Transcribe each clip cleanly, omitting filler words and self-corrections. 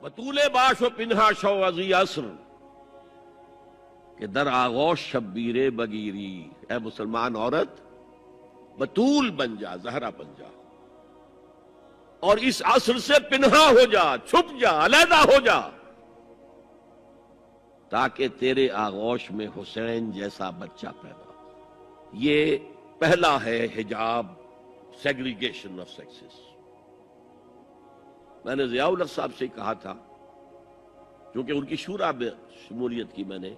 بطول باش و پنہا شو ازی عصر کہ در آغوش شبیر بگیری، اے مسلمان عورت بطول بن جا، زہرا بن جا، اور اس عصر سے پنہا ہو جا، چھپ جا، علیحدہ ہو جا، تاکہ تیرے آغوش میں حسین جیسا بچہ پیدا ہو۔ یہ پہلا ہے حجاب، سیگریگیشن آف سیکسز۔ میں نے ضیاء الحق صاحب سے کہا تھا، کیونکہ ان کی شورا میں شمولیت کی میں نے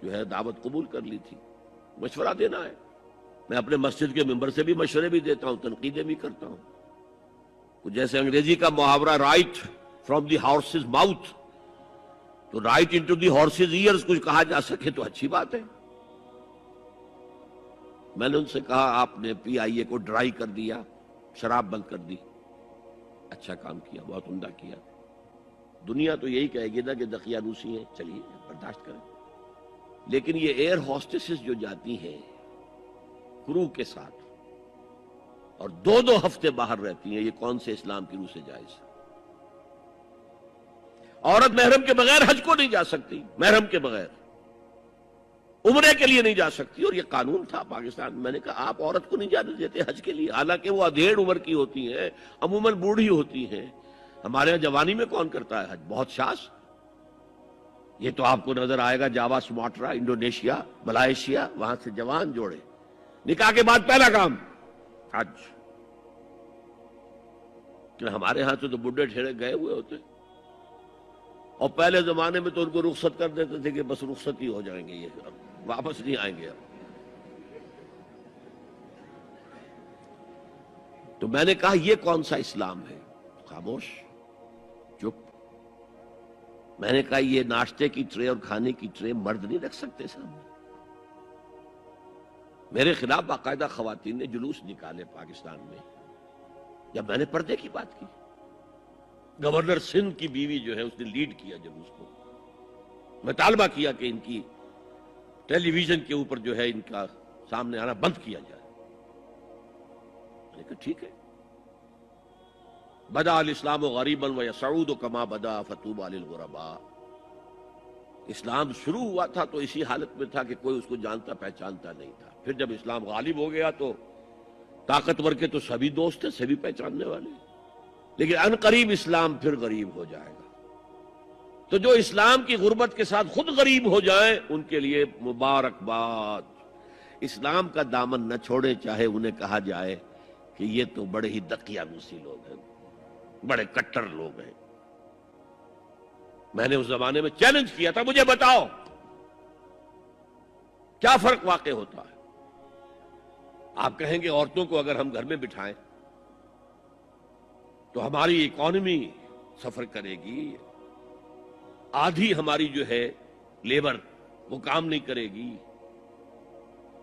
جو ہے دعوت قبول کر لی تھی، مشورہ دینا ہے۔ میں اپنے مسجد کے ممبر سے بھی مشورے بھی دیتا ہوں، تنقیدیں بھی کرتا ہوں۔ جیسے انگریزی کا محاورہ right from the horses mouth, تو right into the horses ears کچھ کہا جا سکے تو اچھی بات ہے۔ میں نے ان سے کہا آپ نے پی آئی اے کو ڈرائی کر دیا، شراب بند کر دی، اچھا کام کیا، بہت عمدہ کیا۔ دنیا تو یہی کہے گی نا کہ دقیانوسی ہیں، چلیے برداشت کریں، لیکن یہ ایئر ہوسٹسز جو جاتی ہیں کرو کے ساتھ اور دو دو ہفتے باہر رہتی ہیں، یہ کون سے اسلام کی روح سے جائز ہے؟ عورت محرم کے بغیر حج کو نہیں جا سکتی، محرم کے بغیر عمرے کے لیے نہیں جا سکتی، اور یہ قانون تھا پاکستان میں۔ میں نے کہا آپ عورت کو نہیں جانے دیتے حج کے لیے، حالانکہ وہ ادھیڑ عمر کی ہوتی ہیں، عموماً بوڑھی ہوتی ہیں۔ ہمارے یہاں جوانی میں کون کرتا ہے حج؟ بہت شاذ۔ یہ تو آپ کو نظر آئے گا جاوا، سماٹرا، انڈونیشیا، ملائیشیا، وہاں سے جوان جوڑے نکاح کے بعد پہلا کام حج۔ کہ ہمارے ہاں سے تو بڈھے ٹھیرے گئے ہوئے ہوتے، اور پہلے زمانے میں تو ان کو رخصت کر دیتے تھے کہ بس رخصت ہی ہو جائیں گے، یہ واپس نہیں آئیں گے اب۔ تو میں نے کہا یہ کون سا اسلام ہے؟ خاموش، چپ۔ میں نے کہا یہ ناشتے کی ٹرے اور کھانے کی ٹرے مرد نہیں رکھ سکتے سامنے۔ میرے خلاف باقاعدہ خواتین نے جلوس نکالے پاکستان میں جب میں نے پردے کی بات کی۔ گورنر سندھ کی بیوی جو ہے اس نے لیڈ کیا جلوس کو۔ میں طالبہ کیا کہ ان کی ٹیلی ویژن کے اوپر جو ہے ان کا سامنے آنا بند کیا جائے۔ میں نے کہا ٹھیک ہے۔ بدا الاسلام غریبا ویسعود کما بدا فطوبی للغرباء۔ اسلام شروع ہوا تھا تو اسی حالت میں تھا کہ کوئی اس کو جانتا پہچانتا نہیں تھا، پھر جب اسلام غالب ہو گیا تو طاقتور کے تو سبھی دوست ہیں، سبھی پہچاننے والے، لیکن ان قریب اسلام پھر غریب ہو جائے گا۔ تو جو اسلام کی غربت کے ساتھ خود غریب ہو جائیں ان کے لیے مبارکباد۔ اسلام کا دامن نہ چھوڑے، چاہے انہیں کہا جائے کہ یہ تو بڑے ہی دقیانوسی لوگ ہیں، بڑے کٹر لوگ ہیں۔ میں نے اس زمانے میں چیلنج کیا تھا، مجھے بتاؤ کیا فرق واقع ہوتا ہے؟ آپ کہیں گے عورتوں کو اگر ہم گھر میں بٹھائیں تو ہماری اکانومی سفر کرے گی، آدھی ہماری جو ہے لیبر وہ کام نہیں کرے گی۔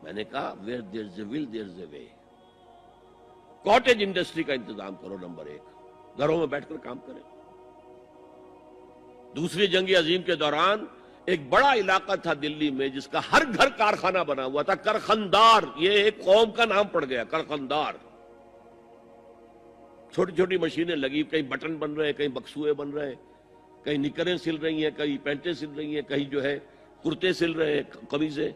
میں نے کہا where there's a will there's a way۔ Cottage industry کا انتظام کرو، نمبر 1، گھروں میں بیٹھ کر کام کریں۔ دوسری جنگ عظیم کے دوران ایک بڑا علاقہ تھا دلی میں جس کا ہر گھر کارخانہ بنا ہوا تھا، کرخندار، یہ ایک قوم کا نام پڑ گیا، کرخندار۔ چھوٹی چھوٹی مشینیں لگی، کہیں بٹن بن رہے ہیں، کہیں بکسوئے بن رہے ہیں، کہیں نکریں سل رہی ہیں، کہیں پینٹیں سل رہی ہیں، کہیں جو ہے کرتے سل رہے ہیں، قمیضیں۔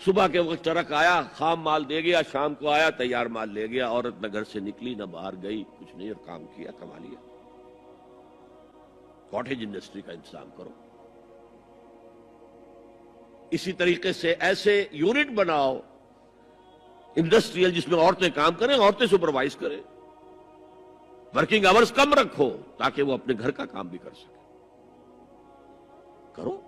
صبح کے وقت ٹرک آیا، خام مال دے گیا، شام کو آیا، تیار مال لے گیا۔ عورت نہ گھر سے نکلی نہ باہر گئی، کچھ نہیں، اور کام کیا، کما لیا۔ کاٹیج انڈسٹری کا انتظام کرو۔ اسی طریقے سے ایسے یونٹ بناؤ انڈسٹریل جس میں عورتیں کام کریں، عورتیں سپروائز کریں، ورکنگ آورز کم رکھو تاکہ وہ اپنے گھر کا کام بھی کر سکیں۔ کرو۔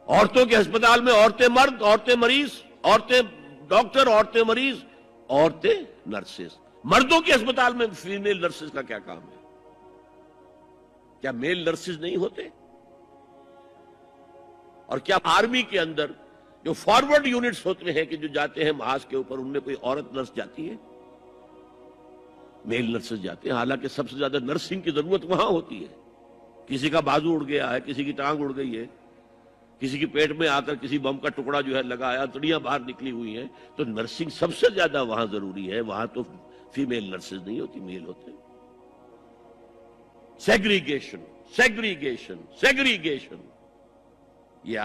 عورتوں کے ہسپتال میں عورتیں مرد، عورتیں مریض، عورتیں ڈاکٹر، عورتیں مریض، عورتیں نرسز۔ مردوں کے ہسپتال میں فیمیل نرسز کا کیا کام ہے؟ کیا میل نرسز نہیں ہوتے؟ اور کیا آرمی کے اندر جو فارورڈ یونٹس ہوتے ہیں کہ جو جاتے ہیں محاذ کے اوپر، ان میں کوئی عورت نرس جاتی ہے؟ میل نرسز جاتے ہیں، حالانکہ سب سے زیادہ نرسنگ کی ضرورت وہاں ہوتی ہے۔ کسی کا بازو اڑ گیا ہے، کسی کی ٹانگ اڑ گئی ہے، کسی کی پیٹ میں آ کر کسی بم کا ٹکڑا جو ہے لگایا، تڑیاں باہر نکلی ہوئی ہیں، تو نرسنگ سب سے زیادہ وہاں ضروری ہے۔ وہاں تو فیمیل نرسز نہیں ہوتی، میل ہوتے ہیں۔ سیگریگیشن سیگریگیشن سیگریگیشن، یہ